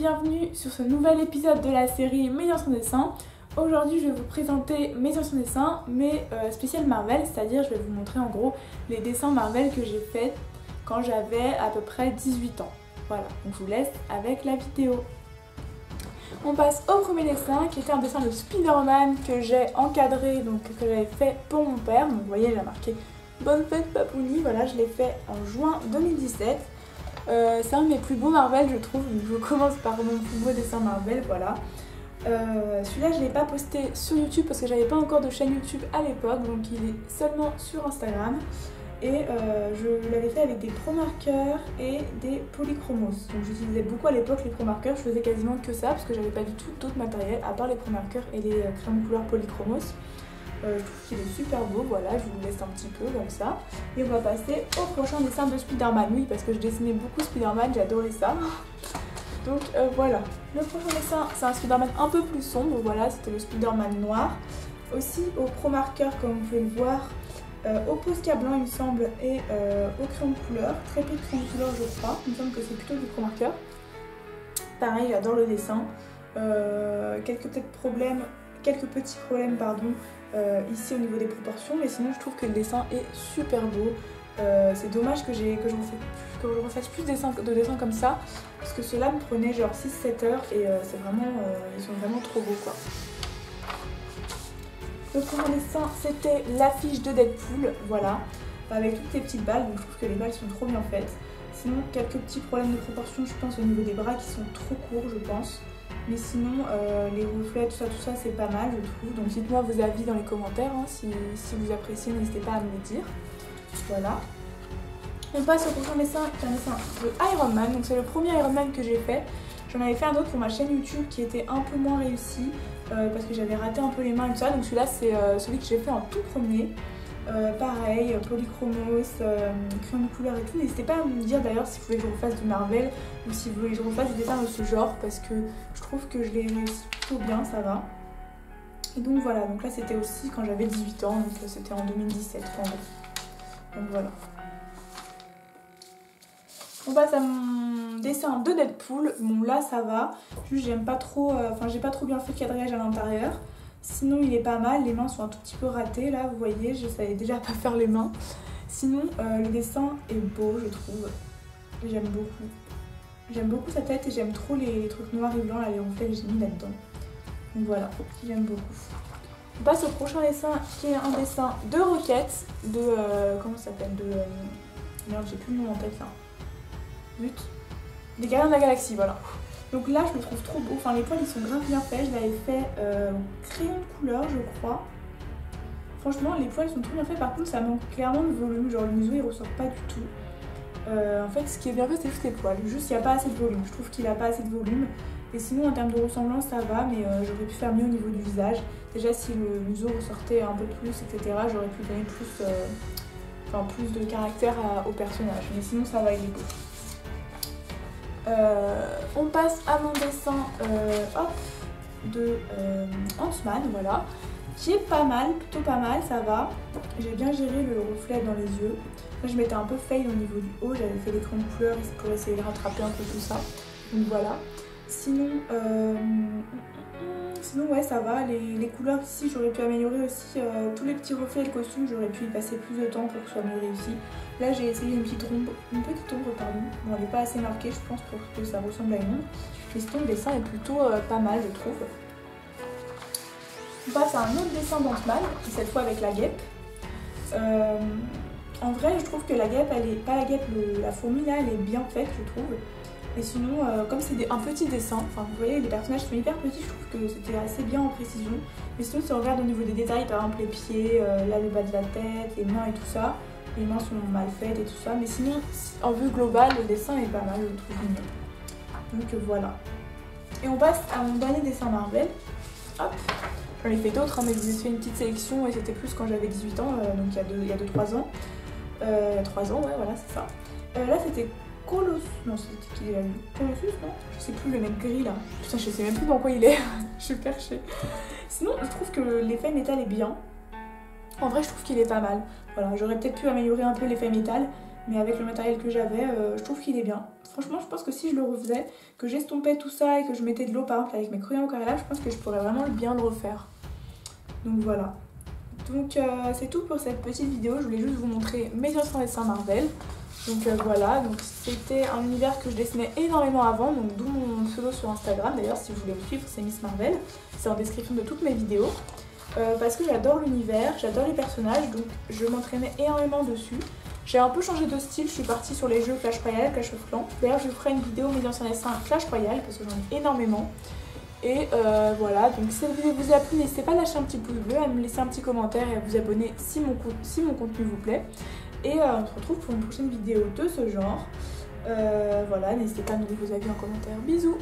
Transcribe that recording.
bienvenue sur ce nouvel épisode de la série Mes anciens dessins. Aujourd'hui je vais vous présenter mes anciens dessins, mais spécial Marvel, c'est-à-dire je vais vous montrer en gros les dessins Marvel que j'ai faits quand j'avais à peu près 18 ans. Voilà, donc je vous laisse avec la vidéo. On passe au premier dessin qui était un dessin de Spider-Man que j'ai encadré, donc que j'avais fait pour mon père. Donc vous voyez, il a marqué Bonne fête Papouni, voilà, je l'ai fait en juin 2017. C'est un de mes plus beaux Marvel je trouve, donc je commence par mon plus beau dessin Marvel, voilà. Celui-là je ne l'ai pas posté sur YouTube parce que j'avais pas encore de chaîne YouTube à l'époque, donc il est seulement sur Instagram. Et je l'avais fait avec des pro marqueurs et des polychromos. Donc j'utilisais beaucoup à l'époque les pro marqueurs, je faisais quasiment que ça parce que j'avais pas du tout d'autre matériel à part les pro marqueurs et les crayons de couleur polychromos. Je trouve qu'il est super beau, voilà, je vous le laisse un petit peu comme ça. Et on va passer au prochain dessin de Spider-Man, oui, parce que je dessinais beaucoup Spider-Man, j'adorais ça. Donc voilà, le prochain dessin, c'est un Spider-Man un peu plus sombre, voilà, c'était le Spider-Man noir. Aussi au pro marqueur, comme vous pouvez le voir, au Posca blanc il me semble, et au crayon de couleur, très peu de crayon de couleur je crois, il me semble que c'est plutôt du pro marqueur. Pareil, j'adore le dessin, quelques petits problèmes ici au niveau des proportions, mais sinon je trouve que le dessin est super beau. C'est dommage que je refasse plus de dessins comme ça, parce que ceux-là me prenaient genre 6-7 heures et c'est vraiment, ils sont vraiment trop beaux quoi. Le premier dessin c'était l'affiche de Deadpool, voilà, avec toutes les petites balles, donc je trouve que les balles sont trop bien faites. Sinon quelques petits problèmes de proportion je pense au niveau des bras qui sont trop courts je pense. Mais sinon, les reflets, tout ça c'est pas mal je trouve. Donc dites-moi vos avis dans les commentaires, hein, si vous appréciez, n'hésitez pas à me le dire. Voilà. On passe au prochain dessin, qui est un dessin de Iron Man. Donc c'est le premier Iron Man que j'ai fait. J'en avais fait un autre pour ma chaîne YouTube qui était un peu moins réussi, parce que j'avais raté un peu les mains et tout ça. Donc celui-là c'est celui que j'ai fait en tout premier. Pareil, polychromos, crayon de couleur et tout. N'hésitez pas à me dire d'ailleurs si vous voulez que je refasse du Marvel ou si vous voulez que je refasse des dessins de ce genre, parce que je trouve que je l'ai réussi plutôt bien, ça va. Et donc voilà, donc là c'était aussi quand j'avais 18 ans, donc c'était en 2017 en gros. Donc voilà. On passe à mon dessin de Deadpool. Bon là ça va, juste j'aime pas trop, j'ai pas trop bien fait le cadrage à l'intérieur. Sinon il est pas mal, les mains sont un tout petit peu ratées là, vous voyez, je savais déjà pas faire les mains. Sinon le dessin est beau je trouve, j'aime beaucoup. J'aime beaucoup sa tête et j'aime trop les trucs noirs et blancs, là, les reflets que j'ai mis là-dedans. Donc voilà, j'aime beaucoup. On passe au prochain dessin qui est un dessin de Rocket, comment ça s'appelle, merde j'ai plus le nom en tête là. Zut. Des Gardiens de la Galaxie, voilà. Donc là je le trouve trop beau, enfin les poils ils sont grave bien faits, je l'avais fait crayon de couleur je crois. Franchement les poils sont trop bien faits, par contre ça manque clairement de volume, genre le museau il ressort pas du tout. En fait ce qui est bien fait c'est juste les poils, juste il n'y a pas assez de volume, je trouve qu'il a pas assez de volume. Et sinon en termes de ressemblance ça va, mais j'aurais pu faire mieux au niveau du visage. Déjà si le museau ressortait un peu plus etc, j'aurais pu donner plus de caractère au personnage, mais sinon ça va, il est beau. On passe à mon dessin de Ant-Man, voilà, qui est pas mal, plutôt pas mal, ça va. J'ai bien géré le reflet dans les yeux. Là, je m'étais un peu fail au niveau du haut, j'avais fait les crayons de couleur pour essayer de rattraper un peu tout ça. Donc voilà. Sinon ouais ça va, les couleurs ici j'aurais pu améliorer aussi, tous les petits reflets et le costume j'aurais pu y passer plus de temps pour que ce soit mieux réussi. Là j'ai essayé une petite ombre, pardon, bon elle n'est pas assez marquée je pense pour que ça ressemble à une ombre, mais sinon le dessin est plutôt pas mal je trouve. On passe à un autre dessin d'Ant-Man, cette fois avec la guêpe. En vrai je trouve que la guêpe, la fourmi là elle est bien faite je trouve. Et sinon, comme c'est un petit dessin, enfin vous voyez les personnages sont hyper petits, je trouve que c'était assez bien en précision. Mais sinon si on regarde au niveau des détails, par exemple les pieds, là le bas de la tête, les mains et tout ça, les mains sont mal faites et tout ça. Mais sinon, en vue globale, le dessin est pas mal, je le trouve mignon. Donc voilà. Et on passe à mon dernier dessin Marvel. Hop, j'en ai fait d'autres, hein, mais je vous ai fait une petite sélection et c'était plus quand j'avais 18 ans, donc il y a 2-3 ans. 3 ans, ouais voilà c'est ça. Là c'était Colossus, non c'était qui Colossus non, je sais plus, le mec gris là, putain je sais même plus dans quoi il est, je suis perchée. Sinon je trouve que l'effet métal est bien, en vrai je trouve qu'il est pas mal, voilà j'aurais peut-être pu améliorer un peu l'effet métal, mais avec le matériel que j'avais je trouve qu'il est bien, Franchement, je pense que si je le refaisais, que j'estompais tout ça et que je mettais de l'eau par exemple avec mes crayons au carrelage, je pense que je pourrais vraiment bien le refaire. Donc voilà. Donc c'est tout pour cette petite vidéo. Je voulais juste vous montrer mes anciens dessins Marvel. Donc voilà, donc c'était un univers que je dessinais énormément avant, donc d'où mon pseudo sur Instagram. D'ailleurs, si vous voulez me suivre, c'est Miss Marvel. C'est en description de toutes mes vidéos. Parce que j'adore l'univers, j'adore les personnages, donc je m'entraînais énormément dessus. J'ai un peu changé de style, je suis partie sur les jeux Clash Royale, Clash of Clans. D'ailleurs, je ferai une vidéo mes anciens dessins Clash Royale parce que j'en ai énormément. Et voilà, donc si cette vidéo vous a plu, n'hésitez pas à lâcher un petit pouce bleu, à me laisser un petit commentaire et à vous abonner si mon contenu vous plaît. Et on se retrouve pour une prochaine vidéo de ce genre. Voilà, n'hésitez pas à me donner vos avis en commentaire. Bisous!